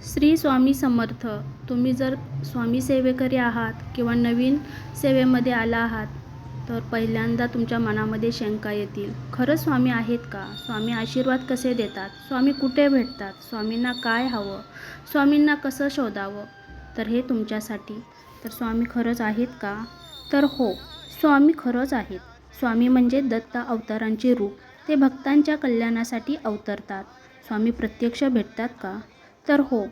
श्री स्वामी समर्थ. तुम्ही जर स्वामी सेवेकरी आहात किंवा नवीन सेवेमध्ये आला आहात, तर पहिल्यांदा तुमच्या मनामध्ये शंका येतील. खरंच स्वामी आहेत का? स्वामी आशीर्वाद कसे देतात? स्वामी कुठे भेटतात? स्वामींना काय हवं? स्वामींना कसं शोधावं? तर हे तुमच्यासाठी. तर स्वामी खरंच आहेत का? तर हो, स्वामी खरंच आहेत. स्वामी म्हणजे दत्त अवतारांचे रूप. ते भक्तांच्या कल्याणासाठी अवतरतात. स्वामी प्रत्यक्ष भेटतात का? तर हो,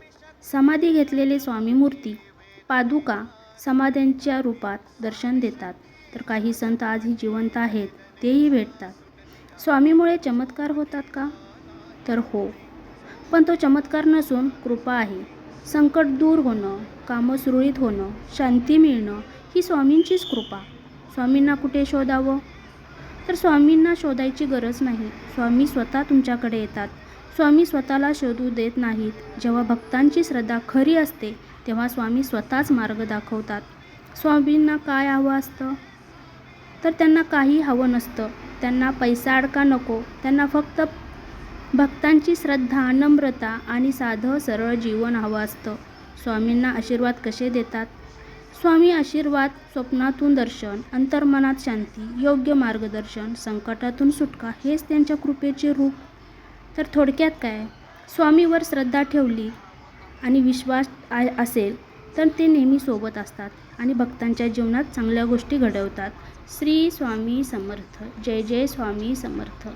समाधी घेतलेले स्वामी मूर्ती, पादुका, समाध्यांच्या रूपात दर्शन देतात. तर काही संत आजही जिवंत आहेत, तेही भेटतात. स्वामीमुळे चमत्कार होतात का? तर हो, पण तो चमत्कार नसून कृपा आहे. संकट दूर होणं, कामं सुरळीत होणं, शांती मिळणं ही स्वामींचीच कृपा. स्वामींना कुठे शोधावं? तर स्वामींना शोधायची गरज नाही. स्वामी स्वतः तुमच्याकडे येतात. स्वामी स्वतःला शोधू देत नाहीत. जेव्हा भक्तांची श्रद्धा खरी असते, तेव्हा स्वामी स्वतःच मार्ग दाखवतात. स्वामींना काय हवं असतं? तर त्यांना काही हवं नसतं. त्यांना पैसा अडका नको. त्यांना फक्त भक्तांची श्रद्धा, नम्रता आणि साधं सरळ जीवन हवं असतं. स्वामींना आशीर्वाद कसे देतात? स्वामी आशीर्वाद, स्वप्नातून दर्शन, अंतर्मनात शांती, योग्य मार्गदर्शन, संकटातून सुटका हेच त्यांच्या कृपेचे रूप. तर थोडक्यात काय? स्वामीवर श्रद्धा ठेवली आणि विश्वास असेल तर ते नेहमी सोबत असतात आणि भक्तांच्या जीवनात चांगल्या गोष्टी घडवतात. श्री स्वामी समर्थ. जय जय स्वामी समर्थ.